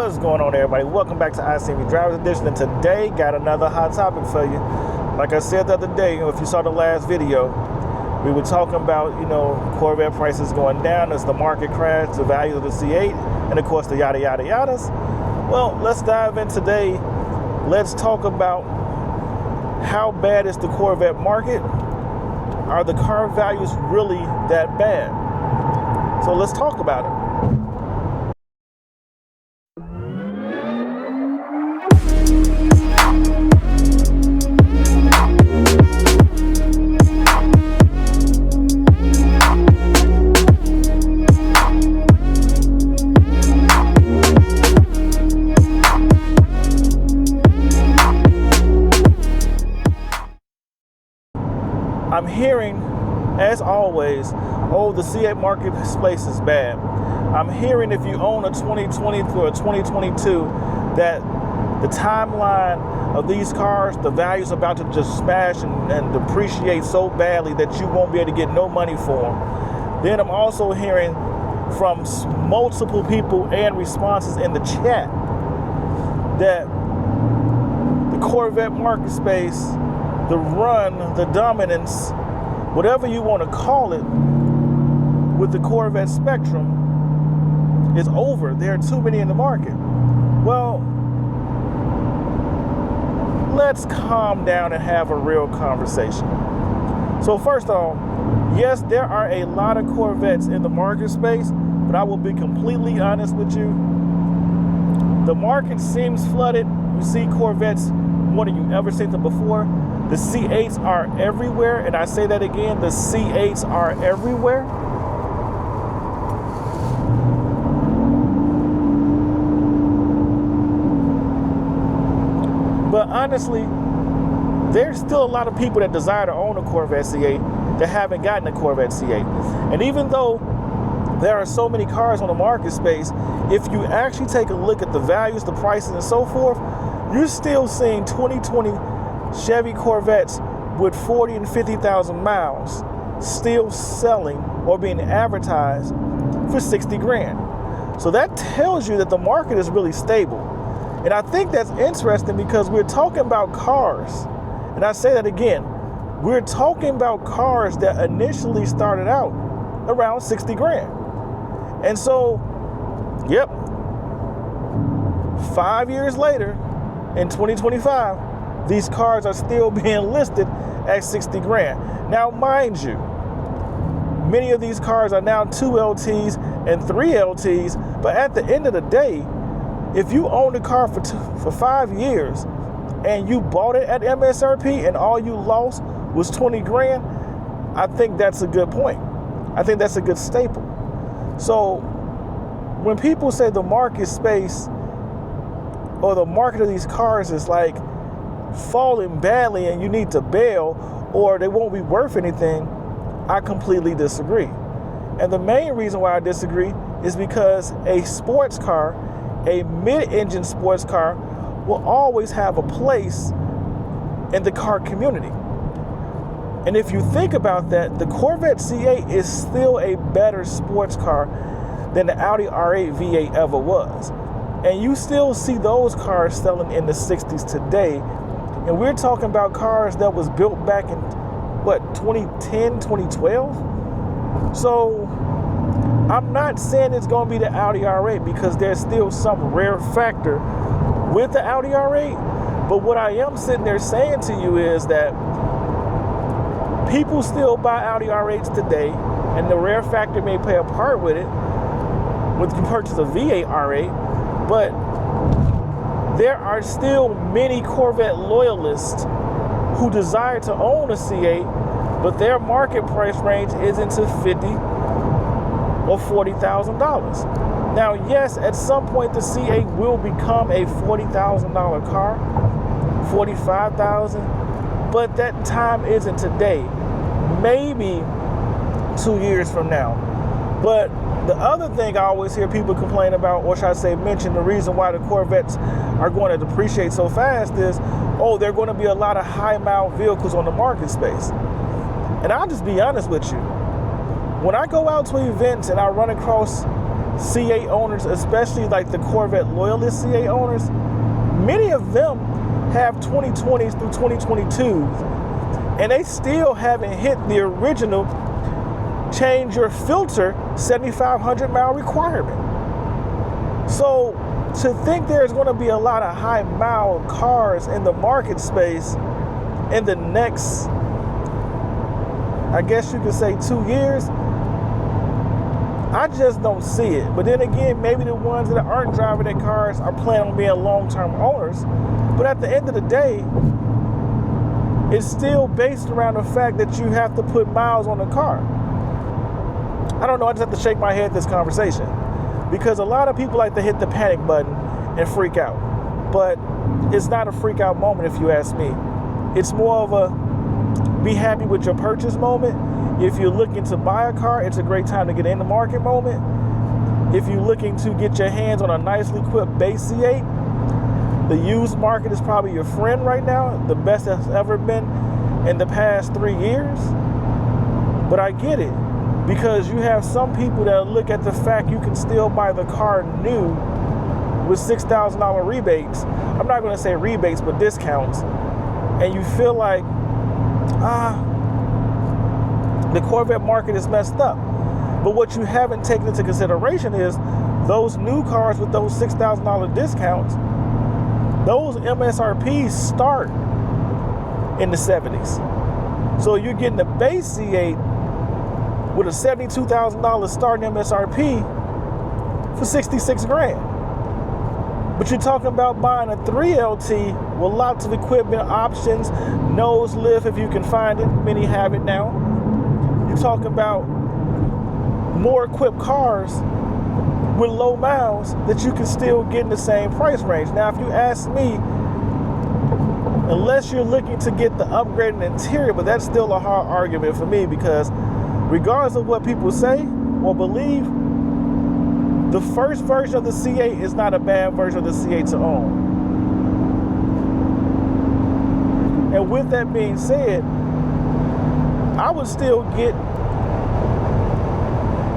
What's going on, everybody? Welcome back to ICNV Drivers Edition, and today got another hot topic for you. Like I said the other day, if you saw the last video, we were talking about, Corvette prices going down as the market crashed, the value of the C8, and of course the yada yada yadas. Well, let's dive in today. Let's talk about how bad is the Corvette market. Are the car values really that bad? So let's talk about it. I'm hearing, as always, the C8 marketplace is bad. I'm hearing if you own a 2020 or a 2022 that the timeline of these cars, the value's about to just smash and depreciate so badly that you won't be able to get no money for them. Then I'm also hearing from multiple people and responses in the chat that the Corvette market space, the run, the dominance, whatever you want to call it, with the Corvette spectrum is over. There are too many in the market. Well, let's calm down and have a real conversation. So first off, yes, there are a lot of Corvettes in the market space, but I will be completely honest with you. The market seems flooded. You see Corvettes more than you ever seen them before. The C8s are everywhere, and I say that again, the C8s are everywhere. But honestly, there's still a lot of people that desire to own a Corvette C8 that haven't gotten a Corvette C8. And even though there are so many cars on the market space, if you actually take a look at the values, the prices, and so forth, you're still seeing 2020 Chevy Corvettes with 40 and 50,000 miles still selling or being advertised for 60 grand. So that tells you that the market is really stable. And I think that's interesting because we're talking about cars. And I say that again, we're talking about cars that initially started out around 60 grand. And so, yep, 5 years later in 2025, these cars are still being listed at 60 grand. Now, mind you, many of these cars are now 2 LTs and 3 LTs, but at the end of the day, if you owned a car for 5 years and you bought it at MSRP and all you lost was 20 grand, I think that's a good point. I think that's a good staple. So when people say the market space or the market of these cars is like falling badly and you need to bail or they won't be worth anything, I completely disagree. And the main reason why I disagree is because a sports car, a mid-engine sports car, will always have a place in the car community. And if you think about that, the Corvette C8 is still a better sports car than the Audi R8 V8 ever was. And you still see those cars selling in the 60s today. And we're talking about cars that was built back in, 2010, 2012? So I'm not saying it's going to be the Audi R8 because there's still some rare factor with the Audi R8. But what I am sitting there saying to you is that people still buy Audi R8s today, and the rare factor may play a part with it when you purchase a V8 R8, but there are still many Corvette loyalists who desire to own a C8, but their market price range is into $50,000 or $40,000. Now, yes, at some point the C8 will become a $40,000 car, $45,000, but that time isn't today. Maybe 2 years from now. But the other thing I always hear people complain about, or should I say mention, the reason why the Corvettes are going to depreciate so fast is, there are going to be a lot of high-mile vehicles on the market space. And I'll just be honest with you. When I go out to events and I run across C8 owners, especially like the Corvette loyalist C8 owners, many of them have 2020s through 2022s, and they still haven't hit the original change your filter 7,500 mile requirement. So to think there's going to be a lot of high mile cars in the market space in the next, I guess you could say, 2 years, I just don't see it. But then again, maybe the ones that aren't driving their cars are planning on being long-term owners. But at the end of the day, it's still based around the fact that you have to put miles on the car. I don't know, I just have to shake my head at this conversation, because a lot of people like to hit the panic button and freak out. But it's not a freak out moment, if you ask me. It's more of a be happy with your purchase moment. If you're looking to buy a car, it's a great time to get in the market moment. If you're looking to get your hands on a nicely equipped base C8, the used market is probably your friend right now, the best it's ever been in the past 3 years. But I get it, because you have some people that look at the fact you can still buy the car new with $6,000 rebates. I'm not going to say rebates, but discounts. And you feel like, the Corvette market is messed up. But what you haven't taken into consideration is those new cars with those $6,000 discounts, those MSRPs start in the 70s. So you're getting a base C8 with a $72,000 starting MSRP for 66 grand. But you're talking about buying a 3LT with lots of equipment options, nose lift if you can find it. Many have it now. You're talking about more equipped cars with low miles that you can still get in the same price range. Now, if you ask me, unless you're looking to get the upgraded interior, but that's still a hard argument for me, because regardless of what people say or believe, the first version of the C8 is not a bad version of the C8 to own. And with that being said, I would still get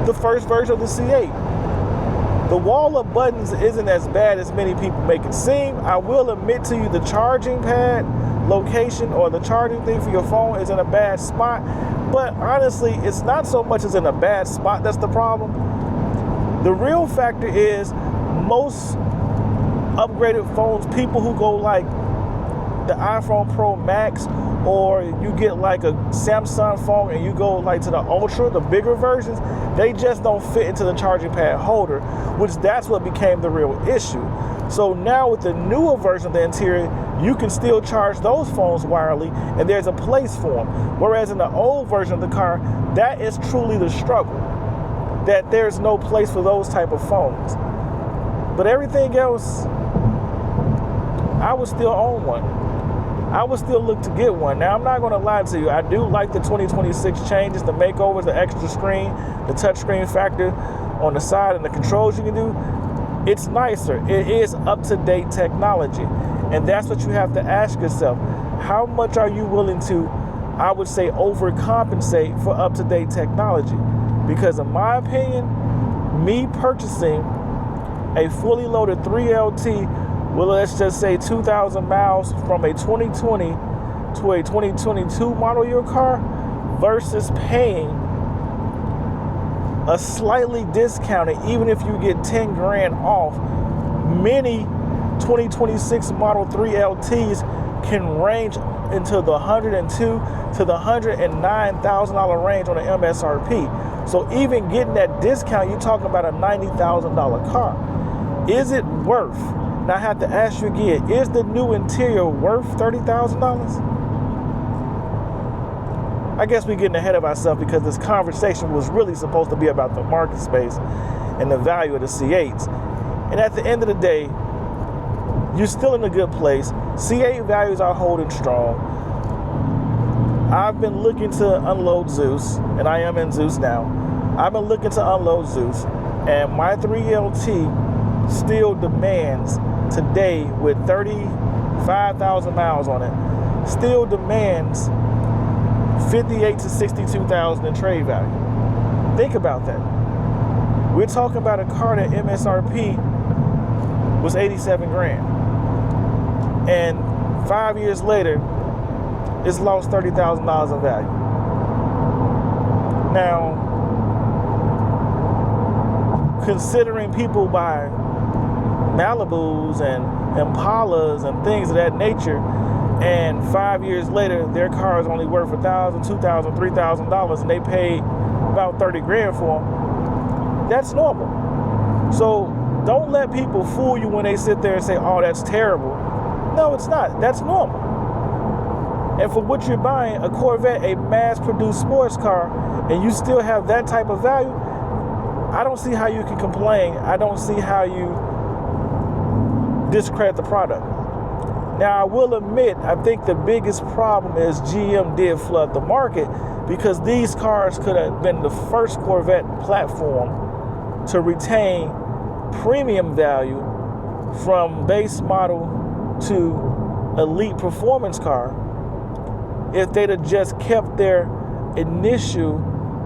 the first version of the C8. The wall of buttons isn't as bad as many people make it seem. I will admit to you, the charging pad location or the charging thing for your phone is in a bad spot. But honestly, it's not so much as in a bad spot that's the problem. The real factor is most upgraded phones, people who go like the iPhone Pro Max, or you get like a Samsung phone and you go like to the Ultra, the bigger versions, they just don't fit into the charging pad holder, which that's what became the real issue. So now with the newer version of the interior, you can still charge those phones wirelessly and there's a place for them. Whereas in the old version of the car, that is truly the struggle, that there's no place for those type of phones. But everything else, I would still own one. I would still look to get one. Now, I'm not going to lie to you. I do like the 2026 changes, the makeovers, the extra screen, the touch screen factor on the side, and the controls you can do. It's nicer. It is up-to-date technology. And that's what you have to ask yourself. How much are you willing to, I would say, overcompensate for up-to-date technology? Because in my opinion, me purchasing a fully loaded 3LT, well, let's just say 2,000 miles from a 2020 to a 2022 model year car versus paying a slightly discounted, even if you get 10 grand off, many 2026 Model 3 LTs can range into the $102,000 to the $109,000 range on the MSRP. So even getting that discount, you're talking about a $90,000 car. Is it worth? Now I have to ask you again, is the new interior worth $30,000? I guess we're getting ahead of ourselves, because this conversation was really supposed to be about the market space and the value of the C8s. And at the end of the day, you're still in a good place. C8 values are holding strong. I've been looking to unload Zeus, and I am in Zeus now. I've been looking to unload Zeus, and my 3LT still demands today, with 35,000 miles on it, still demands $58,000 to $62,000 in trade value. Think about that. We're talking about a car that MSRP was 87 grand. And 5 years later, it's lost $30,000 in value. Now, considering people buy Malibus and Impalas and things of that nature, and 5 years later, their car is only worth $1,000, $2,000, $3,000, and they paid about 30 grand for them, that's normal. So don't let people fool you when they sit there and say, oh, that's terrible. No, it's not. That's normal. And for what you're buying, a Corvette, a mass-produced sports car, and you still have that type of value, I don't see how you can complain. I don't see how you discredit the product. Now, I will admit, I think the biggest problem is GM did flood the market, because these cars could have been the first Corvette platform to retain premium value from base model to elite performance car if they'd have just kept their initial,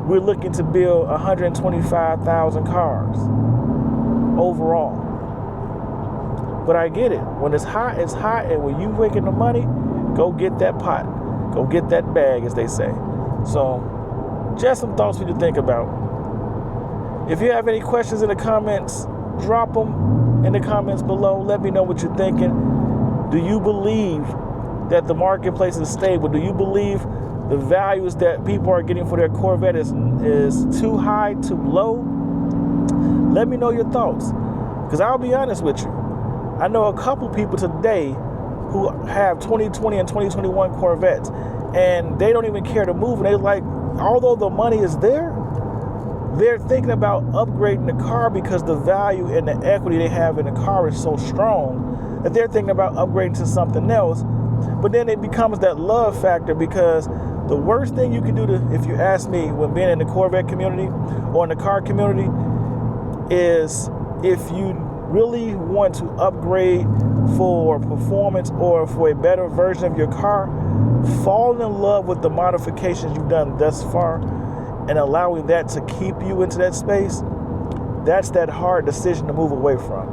we're looking to build 125,000 cars overall. But I get it. When it's hot, and when you making the money, go get that pot. Go get that bag, as they say. So, just some thoughts for you to think about. If you have any questions in the comments, drop them in the comments below. Let me know what you're thinking. Do you believe that the marketplace is stable? Do you believe the values that people are getting for their Corvette is too high, too low? Let me know your thoughts. Because I'll be honest with you. I know a couple people today who have 2020 and 2021 Corvettes, and they don't even care to move. And they're like, although the money is there, they're thinking about upgrading the car because the value and the equity they have in the car is so strong that they're thinking about upgrading to something else. But then it becomes that love factor, because the worst thing you can do, if you ask me, when being in the Corvette community or in the car community, is if you really want to upgrade for performance or for a better version of your car, fall in love with the modifications you've done thus far and allowing that to keep you into that space. That's that hard decision to move away from.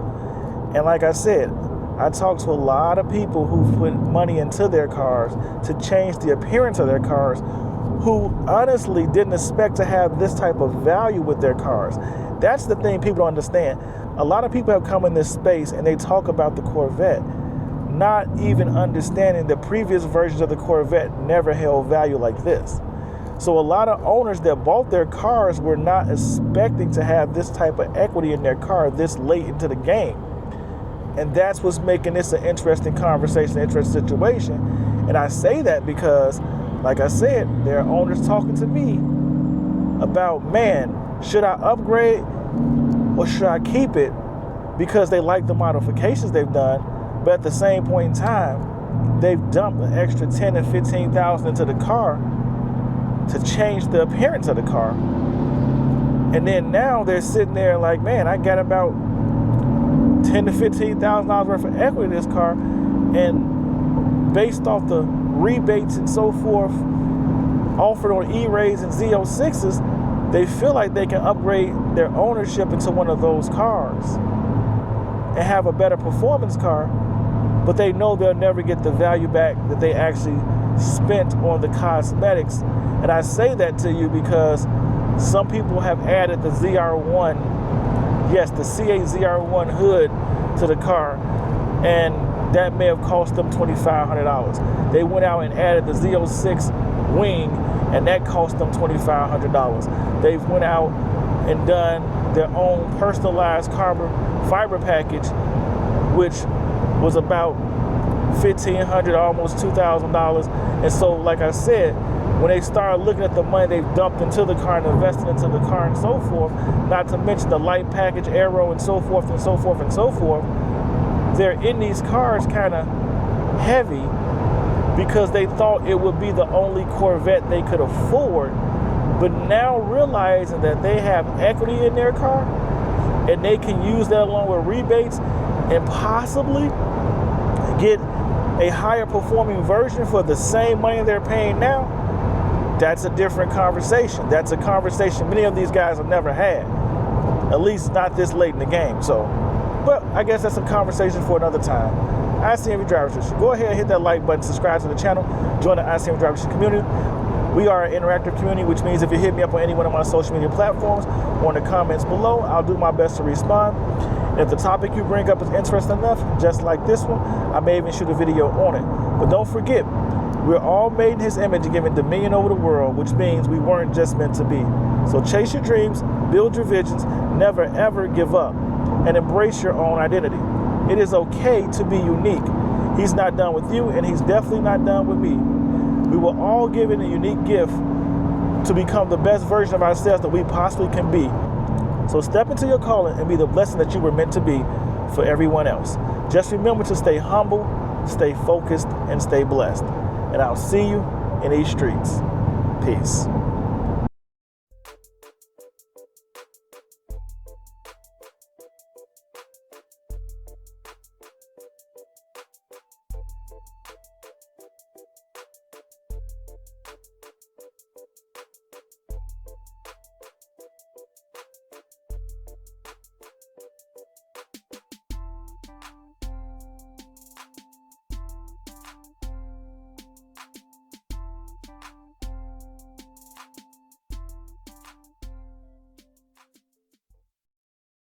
And like I said, I talked to a lot of people who put money into their cars to change the appearance of their cars, who honestly didn't expect to have this type of value with their cars. That's the thing people don't understand. A lot of people have come in this space and they talk about the Corvette, not even understanding the previous versions of the Corvette never held value like this. So a lot of owners that bought their cars were not expecting to have this type of equity in their car this late into the game. And that's what's making this an interesting conversation, interesting situation. And I say that because, like I said, there are owners talking to me about, man, should I upgrade or should I keep it? Because they like the modifications they've done, but at the same point in time, they've dumped an extra $10,000 and $15,000 into the car to change the appearance of the car. And then now they're sitting there like, man, I got about $10,000 to $15,000 worth of equity in this car, and based off the rebates and so forth offered on E-Rays and Z06s, they feel like they can upgrade their ownership into one of those cars and have a better performance car, but they know they'll never get the value back that they actually spent on the cosmetics. And I say that to you because some people have added the ZR1, yes, the C8 ZR1 hood to the car, and that may have cost them $2,500. They went out and added the Z06 wing, and that cost them $2,500. They've went out and done their own personalized carbon fiber package, which was about $1,500, almost $2,000. And so, like I said, when they start looking at the money they've dumped into the car and invested into the car and so forth, not to mention the light package, aero, and so forth and so forth and so forth, they're in these cars kind of heavy because they thought it would be the only Corvette they could afford. But now realizing that they have equity in their car and they can use that along with rebates and possibly get a higher performing version for the same money they're paying now, that's a different conversation. That's a conversation many of these guys have never had. at least not this late in the game. So, but I guess that's a conversation for another time. ICNV Drivers Edition. Go ahead and hit that like button, subscribe to the channel, join the ICNV Drivers Edition community. We are an interactive community, which means if you hit me up on any one of my social media platforms or in the comments below, I'll do my best to respond. And if the topic you bring up is interesting enough, just like this one, I may even shoot a video on it. But don't forget, we're all made in His image and given dominion over the world, which means we weren't just meant to be. So chase your dreams, build your visions, never ever give up, and embrace your own identity. It is okay to be unique. He's not done with you, and He's definitely not done with me. We were all given a unique gift to become the best version of ourselves that we possibly can be. So step into your calling and be the blessing that you were meant to be for everyone else. Just remember to stay humble, stay focused, and stay blessed. And I'll see you in these streets. Peace.